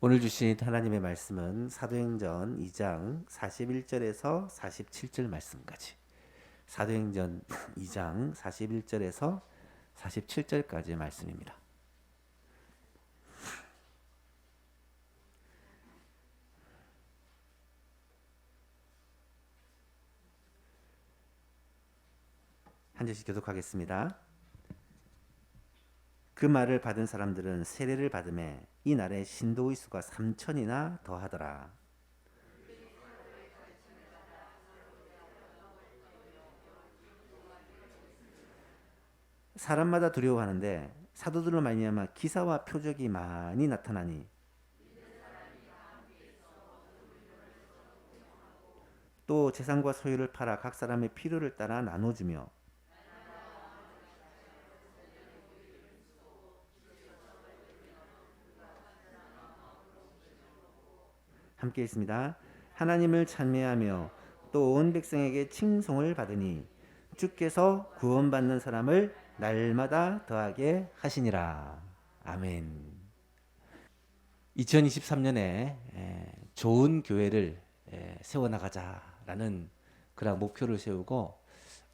오늘 주신 하나님의 말씀은 사도행전 2장 41절에서 47절 말씀까지, 사도행전 2장 41절에서 47절까지의 말씀입니다. 한 절씩 교독하겠습니다. 그 말을 받은 사람들은 세례를 받음에 이 날에 신도의 수가 3천이나 더하더라. 사람마다 두려워하는데 사도들로 말미암아 기사와 표적이 많이 나타나니 또 재산과 소유를 팔아 각 사람의 필요를 따라 나눠주며, 함께 있습니다. 하나님을 찬미하며 또 온 백성에게 칭송을 받으니 주께서 구원받는 사람을 날마다 더하게 하시니라. 아멘. 2023년에 좋은 교회를 세워나가자라는 그런 목표를 세우고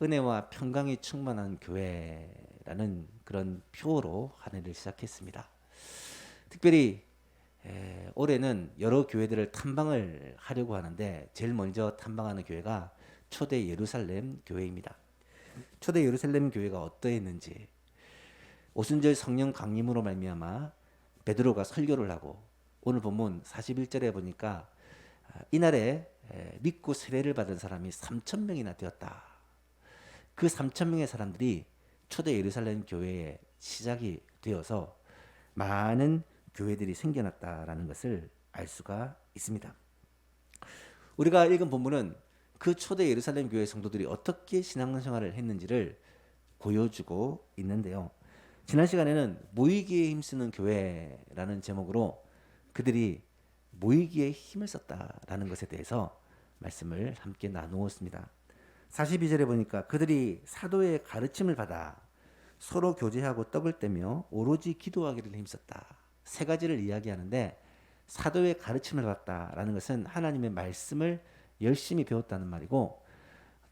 은혜와 평강이 충만한 교회라는 그런 표어로 한 해를 시작했습니다. 특별히 올해는 여러 교회들을 탐방을 하려고 하는데 제일 먼저 탐방하는 교회가 초대 예루살렘 교회입니다. 초대 예루살렘 교회가 어떠했는지, 오순절 성령 강림으로 말미암아 베드로가 설교를 하고, 오늘 본문 41절에 보니까 이날에 믿고 세례를 받은 사람이 3천 명이나 되었다. 그 3천 명의 사람들이 초대 예루살렘 교회의 시작이 되어서 많은 교회들이 생겨났다라는 것을 알 수가 있습니다. 우리가 읽은 본문은 그 초대 예루살렘 교회 성도들이 어떻게 신앙생활을 했는지를 보여주고 있는데요. 지난 시간에는 모이기에 힘쓰는 교회라는 제목으로 그들이 모이기에 힘을 썼다라는 것에 대해서 말씀을 함께 나누었습니다. 42절에 보니까 그들이 사도의 가르침을 받아 서로 교제하고 떡을 떼며 오로지 기도하기를 힘썼다. 세 가지를 이야기하는데, 사도의 가르침을 받았다라는 것은 하나님의 말씀을 열심히 배웠다는 말이고,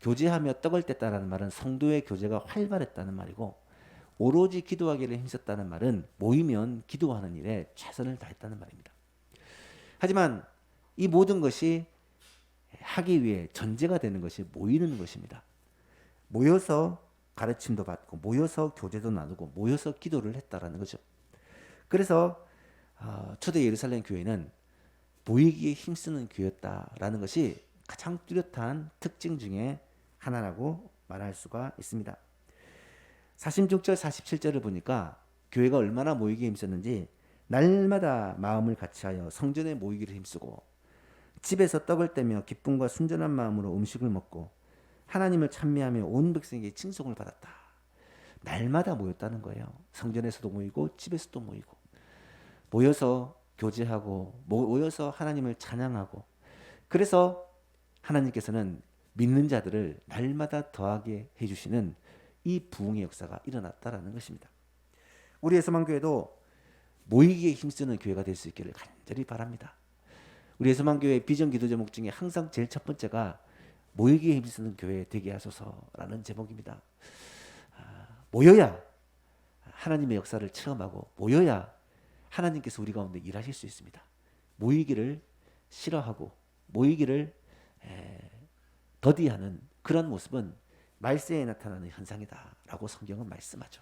교제하며 떡을 뗐다라는 말은 성도의 교제가 활발했다는 말이고, 오로지 기도하기를 힘썼다는 말은 모이면 기도하는 일에 최선을 다했다는 말입니다. 하지만 이 모든 것이 하기 위해 전제가 되는 것이 모이는 것입니다. 모여서 가르침도 받고 모여서 교제도 나누고 모여서 기도를 했다라는 거죠. 그래서 초대 예루살렘 교회는 모이기에 힘쓰는 교회였다라는 것이 가장 뚜렷한 특징 중에 하나라고 말할 수가 있습니다. 46절 47절을 보니까 교회가 얼마나 모이기에 힘썼는지, 날마다 마음을 같이하여 성전에 모이기를 힘쓰고 집에서 떡을 떼며 기쁨과 순전한 마음으로 음식을 먹고 하나님을 찬미하며 온 백성에게 칭송을 받았다. 날마다 모였다는 거예요. 성전에서도 모이고 집에서도 모이고 모여서 교제하고 모여서 하나님을 찬양하고, 그래서 하나님께서는 믿는 자들을 날마다 더하게 해주시는 이 부흥의 역사가 일어났다라는 것입니다. 우리 예수만교회도 모이기에 힘쓰는 교회가 될 수 있기를 간절히 바랍니다. 우리 예수만교회의 비전 기도 제목 중에 항상 제일 첫 번째가 모이기에 힘쓰는 교회 되게 하소서라는 제목입니다. 모여야 하나님의 역사를 체험하고 모여야 하나님께서 우리 가운데 일하실 수 있습니다. 모이기를 싫어하고 모이기를 더디하는 그런 모습은 말세에 나타나는 현상이다라고 성경은 말씀하죠.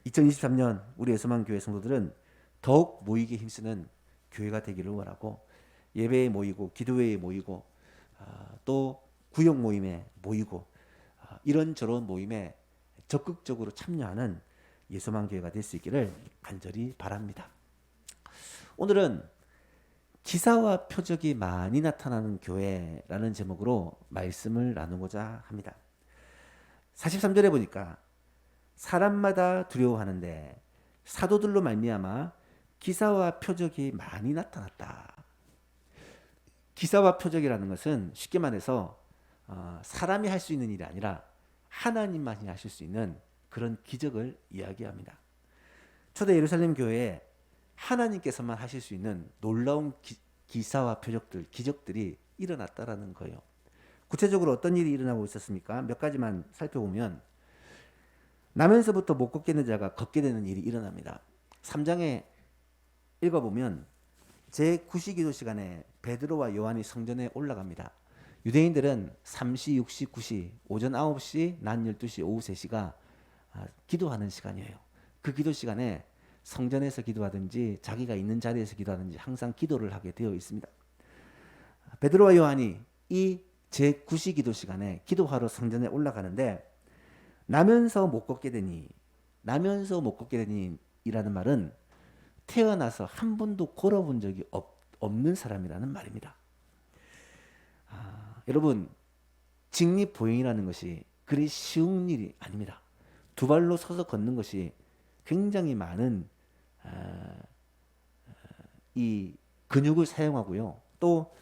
2023년 우리 예수만교회 성도들은 더욱 모이기에 힘쓰는 교회가 되기를 원하고, 예배에 모이고 기도회에 모이고 또 구역 모임에 모이고 이런저런 모임에 적극적으로 참여하는 예수만교회가 될 수 있기를 간절히 바랍니다. 오늘은 기사와 표적이 많이 나타나는 교회라는 제목으로 말씀을 나누고자 합니다. 43절에 보니까 사람마다 두려워하는데 사도들로 말미암아 기사와 표적이 많이 나타났다. 기사와 표적이라는 것은 쉽게 말해서 사람이 할 수 있는 일이 아니라 하나님만이 하실 수 있는 그런 기적을 이야기합니다. 초대 예루살렘 교회에 하나님께서만 하실 수 있는 놀라운 기사와 표적들, 기적들이 일어났다라는 거예요. 구체적으로 어떤 일이 일어나고 있었습니까? 몇 가지만 살펴보면 나면서부터 못 걷게 된 자가 걷게 되는 일이 일어납니다. 3장에 읽어보면 제9시 기도 시간에 베드로와 요한이 성전에 올라갑니다. 유대인들은 3시, 6시, 9시, 오전 9시, 낮 12시, 오후 3시가 기도하는 시간이에요. 그 기도 시간에 성전에서 기도하든지 자기가 있는 자리에서 기도하든지 항상 기도를 하게 되어 있습니다. 베드로와 요한이 이 제9시 기도 시간에 기도하러 성전에 올라가는데 나면서 못 걷게 되니 이라는 말은 태어나서 한 번도 걸어본 적이 없는 사람이라는 말입니다. 여러분, 직립보행이라는 것이 그리 쉬운 일이 아닙니다. 두 발로 서서 걷는 것이 굉장히 많은 이 근육을 사용하고요. 또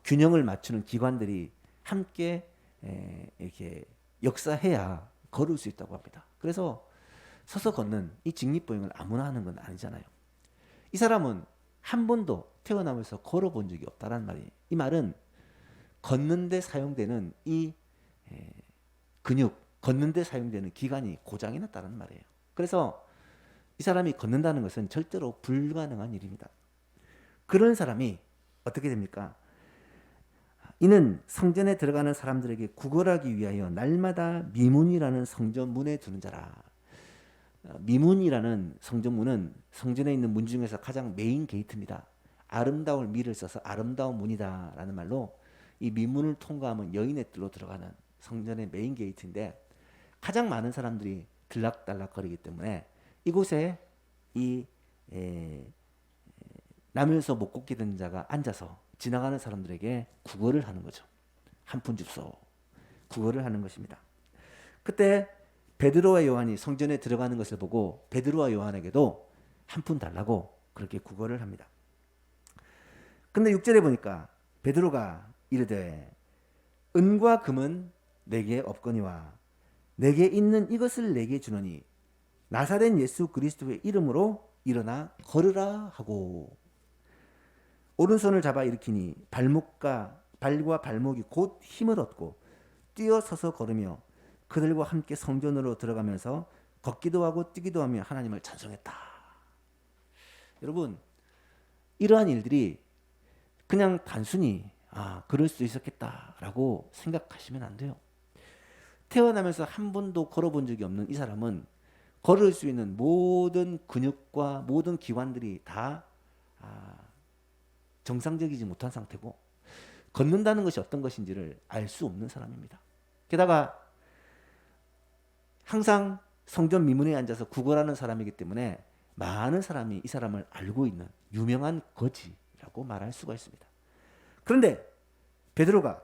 균형을 맞추는 기관들이 함께 이렇게 역사해야 걸을 수 있다고 합니다. 그래서 서서 걷는 이 직립보행을 아무나 하는 건 아니잖아요. 이 사람은 한 번도 태어나면서 걸어본 적이 없다는 말이에요. 이 말은 걷는데 사용되는 이 근육, 걷는데 사용되는 기관이 고장이 났다는 말이에요. 그래서 이 사람이 걷는다는 것은 절대로 불가능한 일입니다. 그런 사람이 어떻게 됩니까? 이는 성전에 들어가는 사람들에게 구걸하기 위하여 날마다 미문이라는 성전문에 두는 자라. 미문이라는 성전문은 성전에 있는 문 중에서 가장 메인 게이트입니다. 아름다울 미를 써서 아름다운 문이다 라는 말로 이 미문을 통과하면 여인의 뜰로 들어가는 성전의 메인 게이트인데 가장 많은 사람들이 들락달락거리기 때문에 이곳에 이 나면서 못 걷게 된 자가 앉아서 지나가는 사람들에게 구걸을 하는 거죠. 한 푼 줍소. 구걸을 하는 것입니다. 그때 베드로와 요한이 성전에 들어가는 것을 보고 베드로와 요한에게도 한 푼 달라고 그렇게 구걸을 합니다. 근데 6절에 보니까 베드로가 이르되 은과 금은 내게 없거니와 내게 있는 이것을 내게 주노니 나사렛 예수 그리스도의 이름으로 일어나 걸으라 하고 오른손을 잡아 일으키니 발과 발목이 곧 힘을 얻고 뛰어서서 걸으며 그들과 함께 성전으로 들어가면서 걷기도 하고 뛰기도 하며 하나님을 찬송했다. 여러분, 이러한 일들이 그냥 단순히 그럴 수 있었겠다라고 생각하시면 안 돼요. 태어나면서 한 번도 걸어본 적이 없는 이 사람은 걸을 수 있는 모든 근육과 모든 기관들이 다 정상적이지 못한 상태고 걷는다는 것이 어떤 것인지를 알 수 없는 사람입니다. 게다가 항상 성전 미문에 앉아서 구걸하는 사람이기 때문에 많은 사람이 이 사람을 알고 있는 유명한 거지라고 말할 수가 있습니다. 그런데 베드로가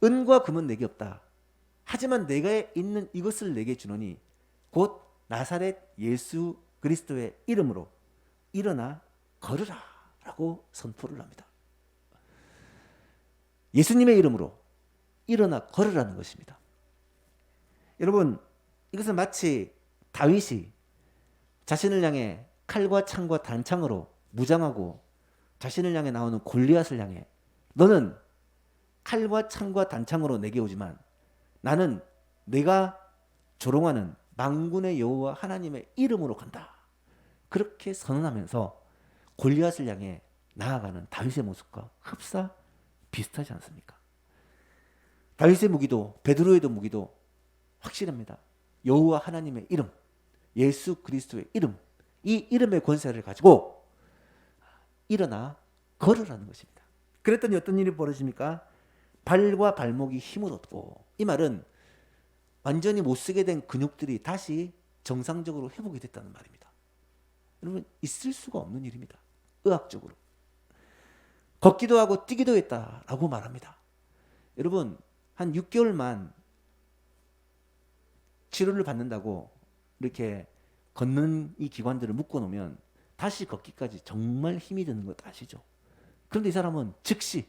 은과 금은 내게 없다. 하지만 내가 있는 이것을 내게 주노니 곧 나사렛 예수 그리스도의 이름으로 일어나 걸으라 라고 선포를 합니다. 예수님의 이름으로 일어나 걸으라는 것입니다. 여러분, 이것은 마치 다윗이 자신을 향해 칼과 창과 단창으로 무장하고 자신을 향해 나오는 골리앗을 향해 너는 칼과 창과 단창으로 내게 오지만 나는 내가 조롱하는 만군의 여호와 하나님의 이름으로 간다. 그렇게 선언하면서 골리앗을 향해 나아가는 다윗의 모습과 흡사 비슷하지 않습니까? 다윗의 무기도 베드로의 무기도 확실합니다. 여호와 하나님의 이름, 예수 그리스도의 이름, 이 이름의 권세를 가지고 일어나 걸으라는 것입니다. 그랬더니 어떤 일이 벌어집니까? 발과 발목이 힘을 얻고, 이 말은 완전히 못 쓰게 된 근육들이 다시 정상적으로 회복이 됐다는 말입니다. 여러분, 있을 수가 없는 일입니다. 의학적으로. 걷기도 하고 뛰기도 했다라고 말합니다. 여러분, 한 6개월만 치료를 받는다고 이렇게 걷는 이 기관들을 묶어놓으면 다시 걷기까지 정말 힘이 드는 것 아시죠? 그런데 이 사람은 즉시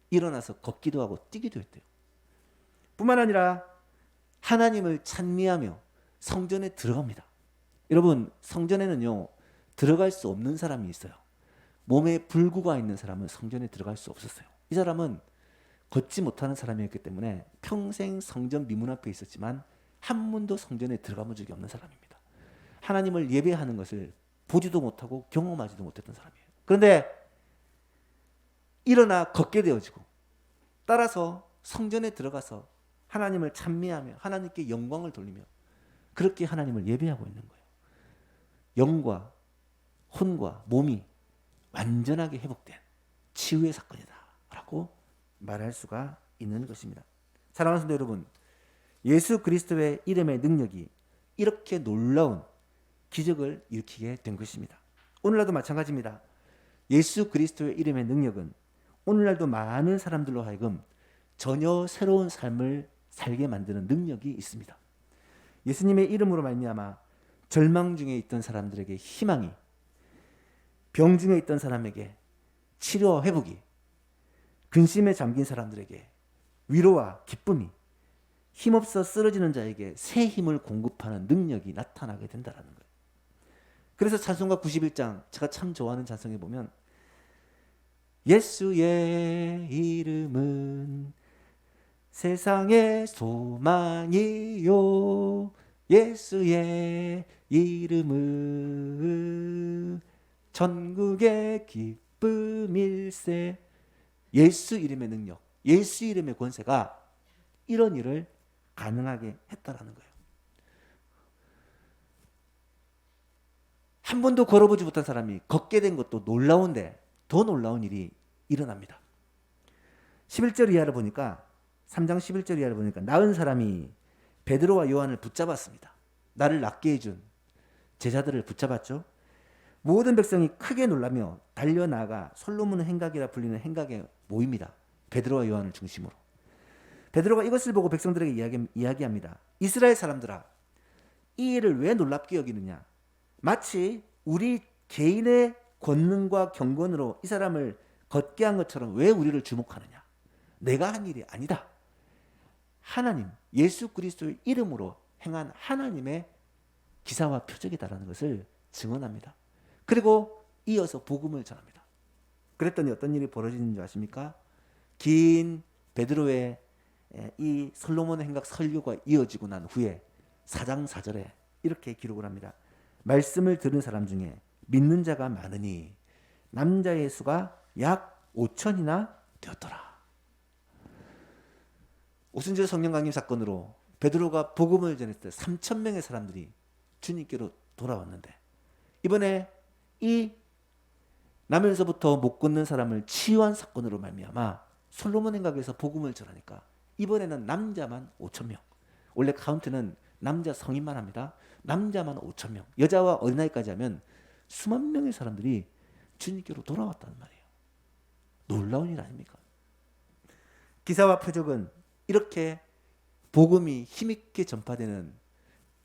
일어나서 걷기도 하고 뛰기도 했대요. 뿐만 아니라 하나님을 찬미하며 성전에 들어갑니다. 여러분, 성전에는요 들어갈 수 없는 사람이 있어요. 몸에 불구가 있는 사람은 성전에 들어갈 수 없었어요. 이 사람은 걷지 못하는 사람이었기 때문에 평생 성전 미문 앞에 있었지만 한 번도 성전에 들어가 본 적이 없는 사람입니다. 하나님을 예배하는 것을 보지도 못하고 경험하지도 못했던 사람이에요. 그런데 일어나 걷게 되어지고 따라서 성전에 들어가서 하나님을 찬미하며 하나님께 영광을 돌리며 그렇게 하나님을 예배하고 있는 거예요. 영과 혼과 몸이 완전하게 회복된 치유의 사건이다 라고 말할 수가 있는 것입니다. 사랑하는 성도 여러분, 예수 그리스도의 이름의 능력이 이렇게 놀라운 기적을 일으키게 된 것입니다. 오늘날도 마찬가지입니다. 예수 그리스도의 이름의 능력은 오늘날도 많은 사람들로 하여금 전혀 새로운 삶을 살게 만드는 능력이 있습니다. 예수님의 이름으로 말미암아 절망 중에 있던 사람들에게 희망이, 병 중에 있던 사람에게 치료와 회복이, 근심에 잠긴 사람들에게 위로와 기쁨이, 힘없어 쓰러지는 자에게 새 힘을 공급하는 능력이 나타나게 된다는 거예요. 그래서 찬송가 91장 제가 참 좋아하는 찬송에 보면 예수의 이름은 세상의 소망이요 예수의 이름은 전국의 기쁨일세. 예수 이름의 능력, 예수 이름의 권세가 이런 일을 가능하게 했다라는 거예요. 한 번도 걸어보지 못한 사람이 걷게 된 것도 놀라운데 더 놀라운 일이 일어납니다. 11절 이하를 보니까 3장 11절 이하를 보니까 나은 사람이 베드로와 요한을 붙잡았습니다. 나를 낫게 해준 제자들을 붙잡았죠. 모든 백성이 크게 놀라며 달려나가 솔로몬의 행각이라 불리는 행각에 모입니다. 베드로와 요한을 중심으로. 베드로가 이것을 보고 백성들에게 이야기합니다. 이스라엘 사람들아, 이 일을 왜 놀랍게 여기느냐? 마치 우리 개인의 권능과 경건으로 이 사람을 걷게 한 것처럼 왜 우리를 주목하느냐? 내가 한 일이 아니다. 하나님, 예수 그리스도의 이름으로 행한 하나님의 기사와 표적이다라는 것을 증언합니다. 그리고 이어서 복음을 전합니다. 그랬더니 어떤 일이 벌어지는 줄 아십니까? 긴 베드로의 이 솔로몬의 행각 설교가 이어지고 난 후에 4장 4절에 이렇게 기록을 합니다. 말씀을 들은 사람 중에 믿는 자가 많으니 남자의 수가 약 5천이나 되었더라. 오순절 성령 강림 사건으로 베드로가 복음을 전했을 때 3천 명의 사람들이 주님께로 돌아왔는데 이번에 이 나면서부터 못 걷는 사람을 치유한 사건으로 말미암아 솔로몬 행각에서 복음을 전하니까 이번에는 남자만 5천 명. 원래 카운트는 남자 성인만 합니다. 남자만 5천 명. 여자와 어린아이까지 하면 수만 명의 사람들이 주님께로 돌아왔다는 말이에요. 놀라운 일 아닙니까? 기사와 표적은 이렇게 복음이 힘있게 전파되는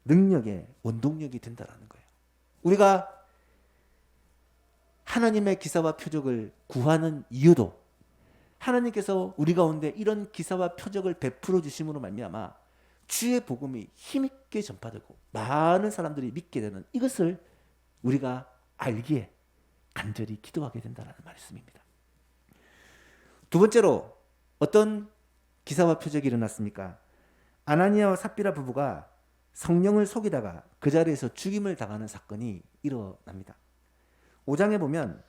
능력의 원동력이 된다는 거예요. 우리가 하나님의 기사와 표적을 구하는 이유도 하나님께서 우리 가운데 이런 기사와 표적을 베풀어 주심으로 말미암아 주의 복음이 힘있게 전파되고 많은 사람들이 믿게 되는 이것을 우리가 알기에 간절히 기도하게 된다는 말씀입니다. 두 번째로 어떤 기사와 표적이 일어났습니까? 아나니아와 삽비라 부부가 성령을 속이다가 그 자리에서 죽임을 당하는 사건이 일어납니다. 5장에 보면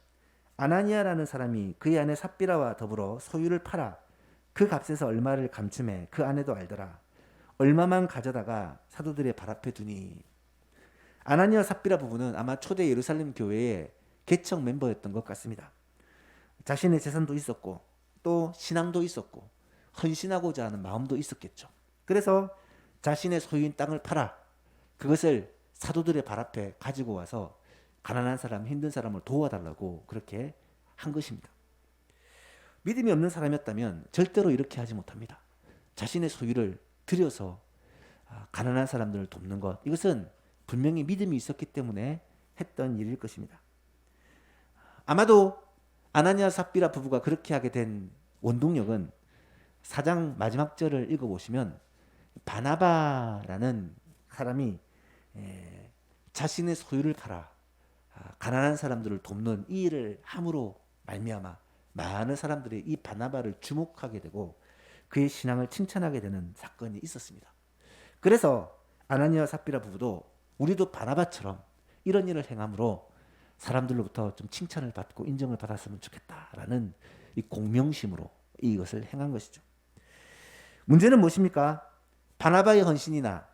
아나니아라는 사람이 그의 아내 삽비라와 더불어 소유를 팔아 그 값에서 얼마를 감춤해 그 아내도 알더라. 얼마만 가져다가 사도들의 발 앞에 두니. 아나니아 삽비라 부부는 아마 초대 예루살렘 교회의 개척 멤버였던 것 같습니다. 자신의 재산도 있었고 또 신앙도 있었고 헌신하고자 하는 마음도 있었겠죠. 그래서 자신의 소유인 땅을 팔아 그것을 사도들의 발 앞에 가지고 와서 가난한 사람, 힘든 사람을 도와달라고 그렇게 한 것입니다. 믿음이 없는 사람이었다면 절대로 이렇게 하지 못합니다. 자신의 소유를 들여서 가난한 사람들을 돕는 것, 이것은 분명히 믿음이 있었기 때문에 했던 일일 것입니다. 아마도 아나니아 삽비라 부부가 그렇게 하게 된 원동력은 4장 마지막 절을 읽어보시면 바나바라는 사람이 자신의 소유를 팔아 가난한 사람들을 돕는 이 일을 함으로 말미암아 많은 사람들이 이 바나바를 주목하게 되고 그의 신앙을 칭찬하게 되는 사건이 있었습니다. 그래서 아나니아와 삽비라 부부도 우리도 바나바처럼 이런 일을 행함으로 사람들로부터 좀 칭찬을 받고 인정을 받았으면 좋겠다라는 이 공명심으로 이것을 행한 것이죠. 문제는 무엇입니까? 바나바의 헌신이나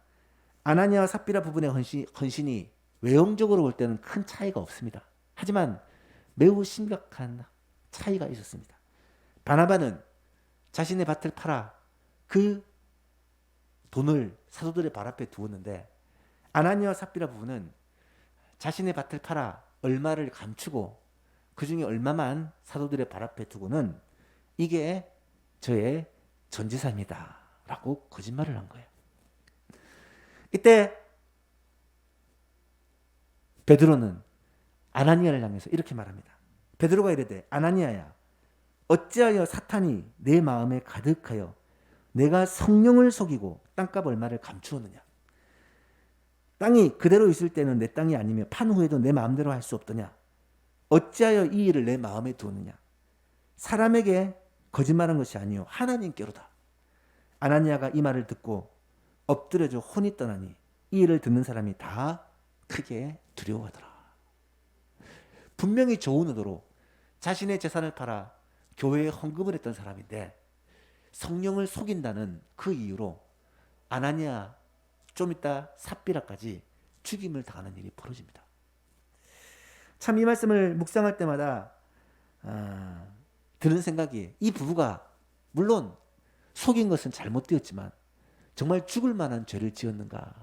아나니아와 삽비라 부분의 헌신이 외형적으로 볼 때는 큰 차이가 없습니다. 하지만 매우 심각한 차이가 있었습니다. 바나바는 자신의 밭을 팔아 그 돈을 사도들의 발 앞에 두었는데 아나니아와 삽비라 부부는 자신의 밭을 팔아 얼마를 감추고 그 중에 얼마만 사도들의 발 앞에 두고는 이게 저의 전재산입니다 라고 거짓말을 한 거예요. 이때 베드로는 아나니아를 향해서 이렇게 말합니다. 베드로가 이르되 아나니아야 어찌하여 사탄이 내 마음에 가득하여 내가 성령을 속이고 땅값 얼마를 감추었느냐. 땅이 그대로 있을 때는 내 땅이 아니며 판 후에도 내 마음대로 할 수 없더냐. 어찌하여 이 일을 내 마음에 두었느냐. 사람에게 거짓말한 것이 아니요 하나님께로다. 아나니아가 이 말을 듣고 엎드려져 혼이 떠나니 이 일을 듣는 사람이 다 크게 두려워하더라. 분명히 좋은 의도로 자신의 재산을 팔아 교회에 헌금을 했던 사람인데 성령을 속인다는 그 이유로 아나니아 좀 이따 삽비라까지 죽임을 당하는 일이 벌어집니다. 참 이 말씀을 묵상할 때마다 드는 생각이 이 부부가 물론 속인 것은 잘못되었지만 정말 죽을 만한 죄를 지었는가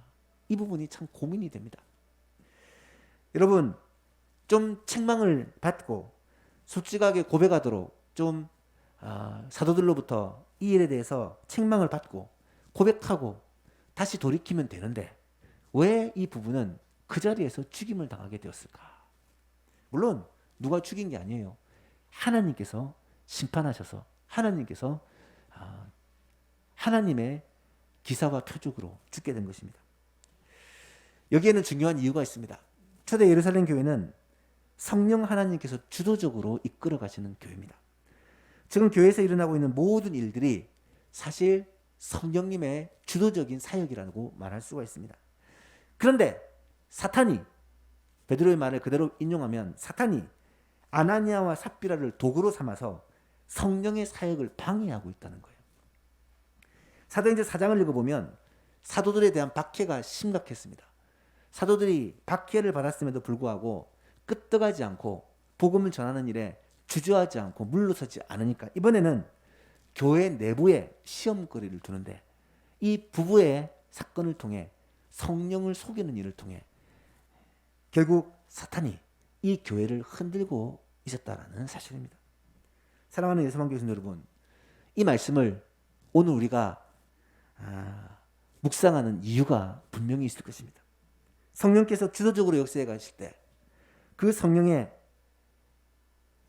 이 부분이 참 고민이 됩니다. 여러분 좀 책망을 받고 솔직하게 고백하도록 좀 사도들로부터 이 일에 대해서 책망을 받고 고백하고 다시 돌이키면 되는데 왜 이 부부는 그 자리에서 죽임을 당하게 되었을까? 물론 누가 죽인 게 아니에요. 하나님께서 심판하셔서 하나님께서 하나님의 기사와 표적으로 죽게 된 것입니다. 여기에는 중요한 이유가 있습니다. 초대 예루살렘 교회는 성령 하나님께서 주도적으로 이끌어 가시는 교회입니다. 지금 교회에서 일어나고 있는 모든 일들이 사실 성령님의 주도적인 사역이라고 말할 수가 있습니다. 그런데 사탄이 베드로의 말을 그대로 인용하면 사탄이 아나니아와 삽비라를 도구로 삼아서 성령의 사역을 방해하고 있다는 거예요. 사도행전 4장을 읽어보면 사도들에 대한 박해가 심각했습니다. 사도들이 박해를 받았음에도 불구하고 끄떡하지 않고 복음을 전하는 일에 주저하지 않고 물러서지 않으니까 이번에는 교회 내부에 시험거리를 두는데 이 부부의 사건을 통해 성령을 속이는 일을 통해 결국 사탄이 이 교회를 흔들고 있었다는 사실입니다. 사랑하는 예수만 교신 여러분, 이 말씀을 오늘 우리가 묵상하는 이유가 분명히 있을 것입니다. 성령께서 주도적으로 역사해 가실 때 그 성령의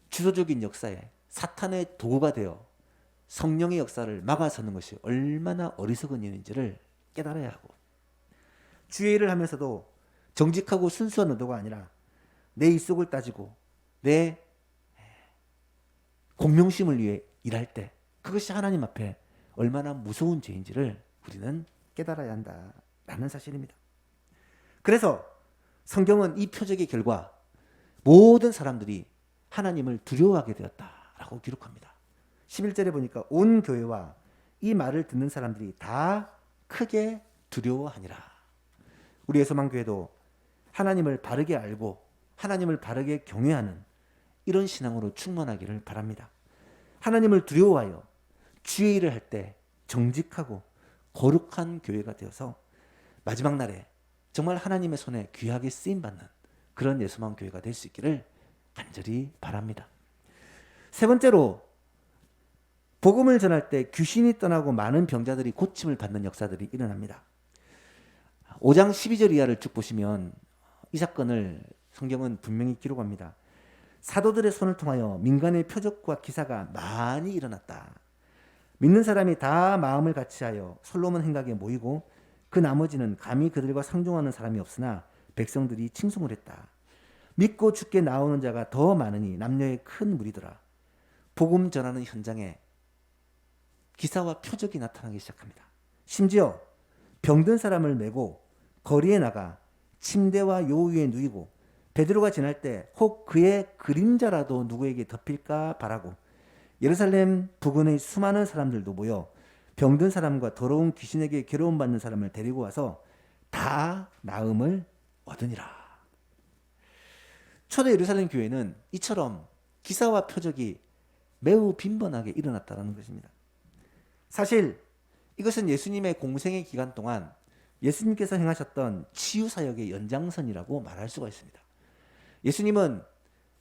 주도적인 역사에 사탄의 도구가 되어 성령의 역사를 막아서는 것이 얼마나 어리석은 일인지를 깨달아야 하고 주의 일을 하면서도 정직하고 순수한 의도가 아니라 내 입속을 따지고 내 공명심을 위해 일할 때 그것이 하나님 앞에 얼마나 무서운 죄인지를 우리는 깨달아야 한다라는 사실입니다. 그래서 성경은 이 표적의 결과 모든 사람들이 하나님을 두려워하게 되었다라고 기록합니다. 11절에 보니까 온 교회와 이 말을 듣는 사람들이 다 크게 두려워하니라. 우리 예수만교회도 하나님을 바르게 알고 하나님을 바르게 경외하는 이런 신앙으로 충만하기를 바랍니다. 하나님을 두려워하여 주의 일을 할 때 정직하고 거룩한 교회가 되어서 마지막 날에 정말 하나님의 손에 귀하게 쓰임받는 그런 예수만 교회가 될 수 있기를 간절히 바랍니다. 세 번째로 복음을 전할 때 귀신이 떠나고 많은 병자들이 고침을 받는 역사들이 일어납니다. 5장 12절 이하를 쭉 보시면 이 사건을 성경은 분명히 기록합니다. 사도들의 손을 통하여 민간의 표적과 기사가 많이 일어났다. 믿는 사람이 다 마음을 같이하여 솔로몬 행각에 모이고 그 나머지는 감히 그들과 상종하는 사람이 없으나 백성들이 칭송을 했다. 믿고 죽게 나오는 자가 더 많으니 남녀의 큰 무리더라. 복음 전하는 현장에 기사와 표적이 나타나기 시작합니다. 심지어 병든 사람을 메고 거리에 나가 침대와 요 위에 누이고 베드로가 지날 때 혹 그의 그림자라도 누구에게 덮일까 바라고 예루살렘 부근의 수많은 사람들도 모여 병든 사람과 더러운 귀신에게 괴로움받는 사람을 데리고 와서 다 나음을 얻으니라. 초대 예루살렘 교회는 이처럼 기사와 표적이 매우 빈번하게 일어났다는 것입니다. 사실 이것은 예수님의 공생의 기간 동안 예수님께서 행하셨던 치유사역의 연장선이라고 말할 수가 있습니다. 예수님은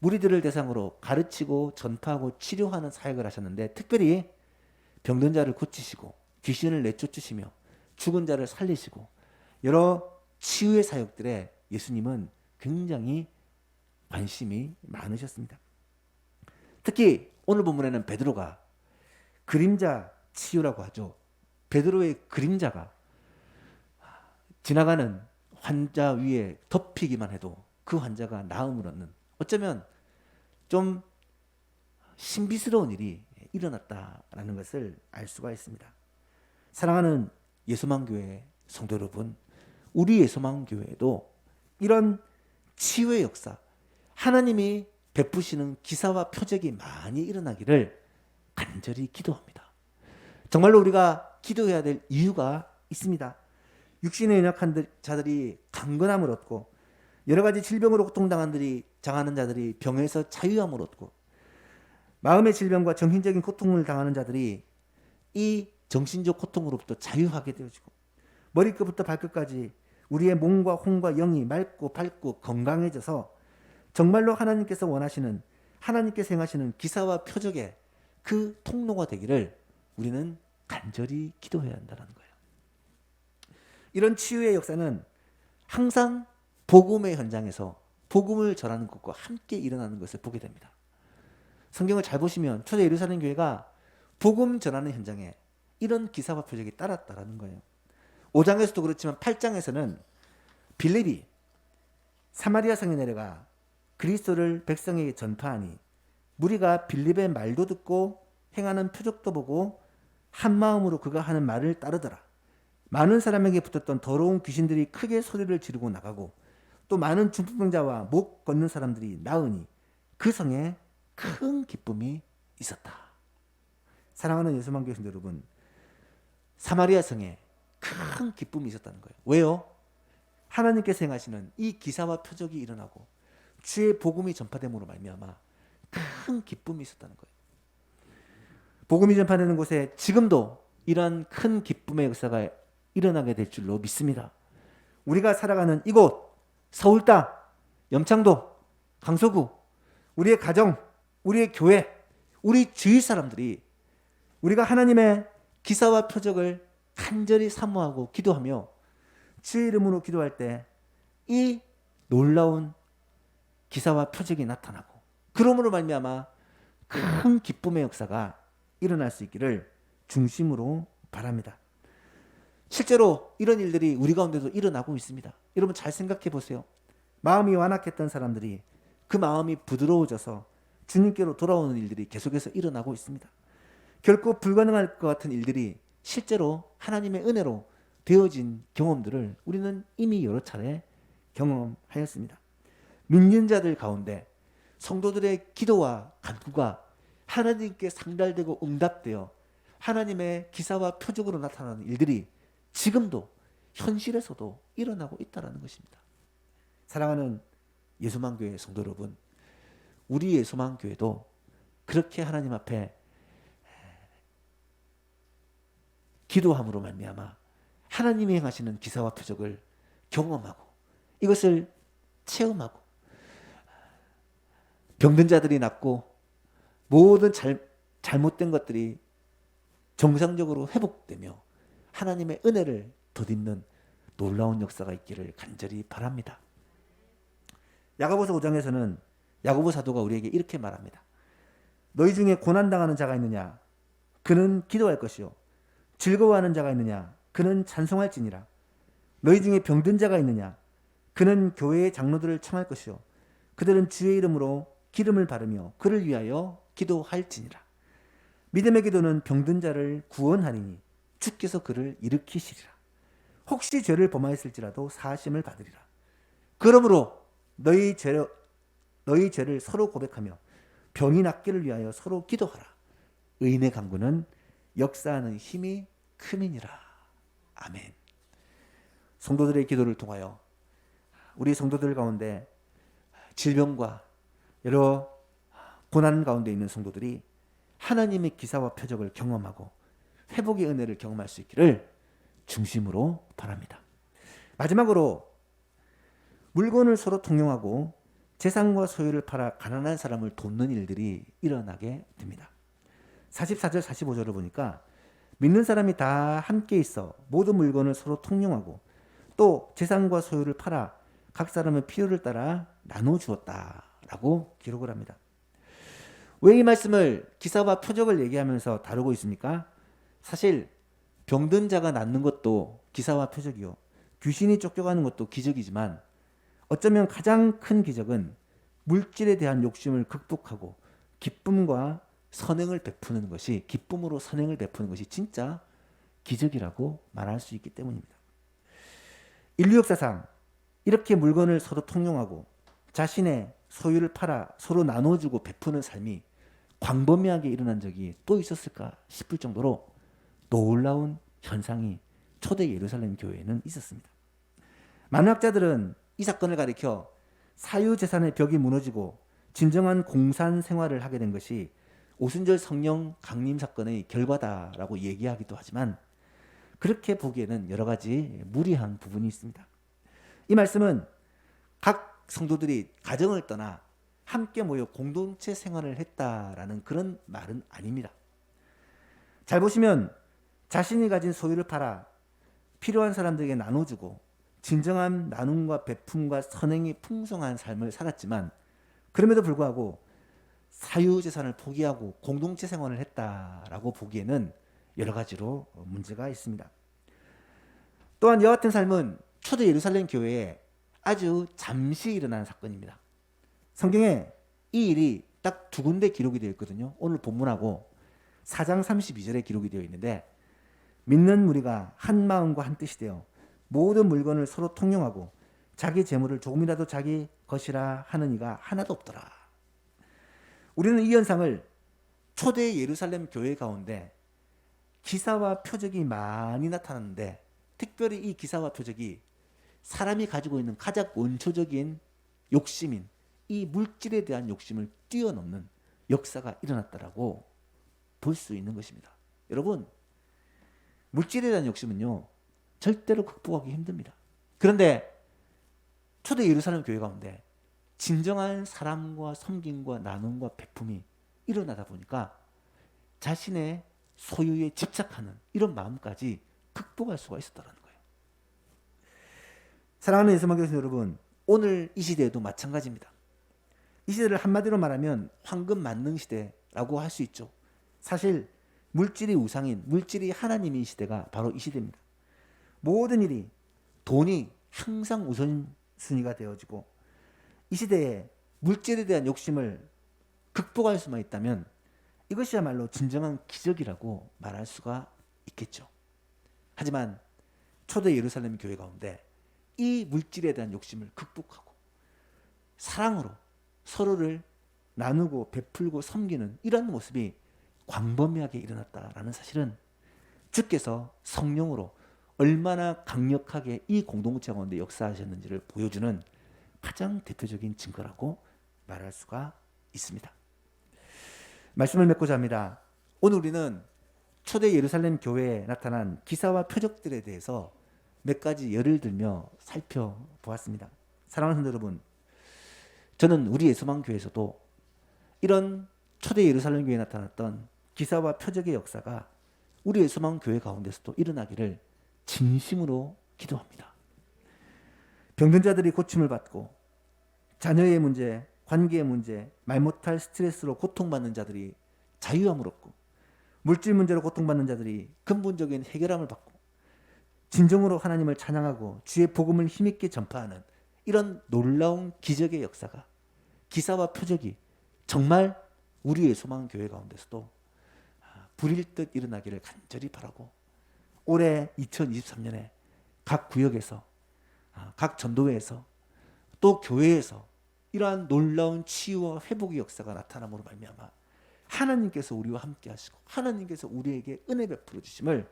무리들을 대상으로 가르치고 전파하고 치료하는 사역을 하셨는데 특별히 병든 자를 고치시고 귀신을 내쫓으시며 죽은 자를 살리시고 여러 치유의 사역들에 예수님은 굉장히 관심이 많으셨습니다. 특히 오늘 본문에는 베드로가 그림자 치유라고 하죠. 베드로의 그림자가 지나가는 환자 위에 덮이기만 해도 그 환자가 나음을 얻는, 어쩌면 좀 신비스러운 일이 일어났다라는 것을 알 수가 있습니다. 사랑하는 예수만교회 성도 여러분, 우리 예수만교회도 이런 치유의 역사, 하나님이 베푸시는 기사와 표적이 많이 일어나기를 간절히 기도합니다. 정말로 우리가 기도해야 될 이유가 있습니다. 육신에 연약한 자들이 강건함을 얻고 여러 가지 질병으로 고통당하는 자들이 병에서 자유함을 얻고 마음의 질병과 정신적인 고통을 당하는 자들이 이 정신적 고통으로부터 자유하게 되어지고 머리끝부터 발끝까지 우리의 몸과 혼과 영이 맑고 밝고 건강해져서 정말로 하나님께서 원하시는, 하나님께서 행하시는 기사와 표적의 그 통로가 되기를 우리는 간절히 기도해야 한다는 거예요. 이런 치유의 역사는 항상 복음의 현장에서 복음을 전하는 것과 함께 일어나는 것을 보게 됩니다. 성경을 잘 보시면 초대 예루살렘 교회가 복음 전하는 현장에 이런 기사와 표적이 따랐다라는 거예요. 5장에서도 그렇지만 8장에서는 빌립이 사마리아 성에 내려가 그리스도를 백성에게 전파하니 무리가 빌립의 말도 듣고 행하는 표적도 보고 한 마음으로 그가 하는 말을 따르더라. 많은 사람에게 붙었던 더러운 귀신들이 크게 소리를 지르고 나가고 또 많은 중풍병자와 목 걷는 사람들이 나으니 그 성에 큰 기쁨이 있었다. 사랑하는 예수만교회 성도 여러분, 사마리아 성에 큰 기쁨이 있었다는 거예요. 왜요? 하나님께서 행하시는 이 기사와 표적이 일어나고 주의 복음이 전파됨으로 말미암아 큰 기쁨이 있었다는 거예요. 복음이 전파되는 곳에 지금도 이러한 큰 기쁨의 역사가 일어나게 될 줄로 믿습니다. 우리가 살아가는 이곳, 서울 땅, 염창동, 강서구, 우리의 가정, 우리의 교회, 우리 주위 사람들이 우리가 하나님의 기사와 표적을 간절히 사모하고 기도하며 주의 이름으로 기도할 때 이 놀라운 기사와 표적이 나타나고 그러므로 말미암아 큰 기쁨의 역사가 일어날 수 있기를 중심으로 바랍니다. 실제로 이런 일들이 우리 가운데도 일어나고 있습니다. 여러분 잘 생각해 보세요. 마음이 완악했던 사람들이 그 마음이 부드러워져서 주님께로 돌아오는 일들이 계속해서 일어나고 있습니다. 결코 불가능할 것 같은 일들이 실제로 하나님의 은혜로 되어진 경험들을 우리는 이미 여러 차례 경험하였습니다. 믿는 자들 가운데 성도들의 기도와 간구가 하나님께 상달되고 응답되어 하나님의 기사와 표적으로 나타나는 일들이 지금도 현실에서도 일어나고 있다는 것입니다. 사랑하는 예수만교회 성도 여러분, 우리 예수만교회도 그렇게 하나님 앞에 기도함으로 말미암아 하나님이 행하시는 기사와 표적을 경험하고 이것을 체험하고 병든 자들이 낫고 모든 잘못된 것들이 정상적으로 회복되며 하나님의 은혜를 덧입는 놀라운 역사가 있기를 간절히 바랍니다. 야고보서 5장에서는 야고보 사도가 우리에게 이렇게 말합니다. 너희 중에 고난당하는 자가 있느냐? 그는 기도할 것이요. 즐거워하는 자가 있느냐? 그는 찬송할지니라. 너희 중에 병든 자가 있느냐? 그는 교회의 장로들을 청할 것이요. 그들은 주의 이름으로 기름을 바르며 그를 위하여 기도할지니라. 믿음의 기도는 병든 자를 구원하리니 주께서 그를 일으키시리라. 혹시 죄를 범하였을지라도 사하심을 받으리라. 그러므로 너희 죄를 서로 고백하며 병이 낫기를 위하여 서로 기도하라. 의인의 간구는 역사하는 힘이 큼이니라. 아멘. 성도들의 기도를 통하여 우리 성도들 가운데 질병과 여러 고난 가운데 있는 성도들이 하나님의 기사와 표적을 경험하고 회복의 은혜를 경험할 수 있기를 중심으로 바랍니다. 마지막으로 물건을 서로 통용하고 재산과 소유를 팔아 가난한 사람을 돕는 일들이 일어나게 됩니다. 44절 45절을 보니까 믿는 사람이 다 함께 있어 모든 물건을 서로 통용하고 또 재산과 소유를 팔아 각 사람의 필요를 따라 나눠주었다라고 기록을 합니다. 왜 이 말씀을 기사와 표적을 얘기하면서 다루고 있습니까? 사실 병든 자가 낫는 것도 기사와 표적이요, 귀신이 쫓겨가는 것도 기적이지만 어쩌면 가장 큰 기적은 물질에 대한 욕심을 극복하고 기쁨과 선행을 베푸는 것이, 기쁨으로 선행을 베푸는 것이 진짜 기적이라고 말할 수 있기 때문입니다. 인류 역사상 이렇게 물건을 서로 통용하고 자신의 소유를 팔아 서로 나눠주고 베푸는 삶이 광범위하게 일어난 적이 또 있었을까 싶을 정도로 놀라운 현상이 초대 예루살렘 교회에는 있었습니다. 많은 학자들은 이 사건을 가리켜 사유재산의 벽이 무너지고 진정한 공산 생활을 하게 된 것이 오순절 성령 강림 사건의 결과다라고 얘기하기도 하지만 그렇게 보기에는 여러 가지 무리한 부분이 있습니다. 이 말씀은 각 성도들이 가정을 떠나 함께 모여 공동체 생활을 했다라는 그런 말은 아닙니다. 잘 보시면 자신이 가진 소유를 팔아 필요한 사람들에게 나눠주고 진정한 나눔과 베품과 선행이 풍성한 삶을 살았지만 그럼에도 불구하고 사유재산을 포기하고 공동체 생활을 했다라고 보기에는 여러 가지로 문제가 있습니다. 또한 이와 같은 삶은 초대 예루살렘 교회에 아주 잠시 일어난 사건입니다. 성경에 이 일이 딱 두 군데 기록이 되어 있거든요. 오늘 본문하고 4장 32절에 기록이 되어 있는데, 믿는 무리가 한 마음과 한 뜻이 되어 모든 물건을 서로 통용하고 자기 재물을 조금이라도 자기 것이라 하는 이가 하나도 없더라. 우리는 이 현상을 초대 예루살렘 교회 가운데 기사와 표적이 많이 나타났는데, 특별히 이 기사와 표적이 사람이 가지고 있는 가장 원초적인 욕심인 이 물질에 대한 욕심을 뛰어넘는 역사가 일어났다라고 볼 수 있는 것입니다. 여러분, 물질에 대한 욕심은요, 절대로 극복하기 힘듭니다. 그런데 초대 예루살렘 교회 가운데 진정한 사랑과 섬김과 나눔과 베품이 일어나다 보니까 자신의 소유에 집착하는 이런 마음까지 극복할 수가 있었다는 거예요. 사랑하는 예수만 교신 여러분, 오늘 이 시대에도 마찬가지입니다. 이 시대를 한마디로 말하면 황금 만능 시대라고 할 수 있죠. 사실 물질이 우상인, 물질이 하나님인 시대가 바로 이 시대입니다. 모든 일이 돈이 항상 우선순위가 되어지고, 이 시대에 물질에 대한 욕심을 극복할 수만 있다면 이것이야말로 진정한 기적이라고 말할 수가 있겠죠. 하지만 초대 예루살렘 교회 가운데 이 물질에 대한 욕심을 극복하고 사랑으로 서로를 나누고 베풀고 섬기는 이런 모습이 광범위하게 일어났다라는 사실은 주께서 성령으로 얼마나 강력하게 이 공동체 가운데 역사하셨는지를 보여주는 가장 대표적인 증거라고 말할 수가 있습니다. 말씀을 맺고자 합니다. 오늘 우리는 초대 예루살렘 교회에 나타난 기사와 표적들에 대해서 몇 가지 예를 들며 살펴보았습니다. 사랑하는 성도 여러분, 저는 우리 예수만교회에서도 이런 초대 예루살렘 교회에 나타났던 기사와 표적의 역사가 우리 예수만교회 가운데서도 일어나기를 진심으로 기도합니다. 병든 자들이 고침을 받고 자녀의 문제, 관계의 문제, 말 못할 스트레스로 고통받는 자들이 자유함을 얻고 물질 문제로 고통받는 자들이 근본적인 해결함을 받고 진정으로 하나님을 찬양하고 주의 복음을 힘있게 전파하는 이런 놀라운 기적의 역사가 기사와 표적이 정말 우리의 소망 교회 가운데서도 불일 듯 일어나기를 간절히 바라고, 올해 2023년에 각 구역에서, 각 전도회에서, 또 교회에서 이러한 놀라운 치유와 회복의 역사가 나타남으로 말미암아 하나님께서 우리와 함께 하시고 하나님께서 우리에게 은혜 베풀어 주심을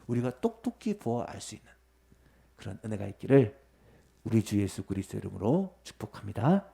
우리가 똑똑히 보아 알 수 있는 그런 은혜가 있기를 우리 주 예수 그리스도 이름으로 축복합니다.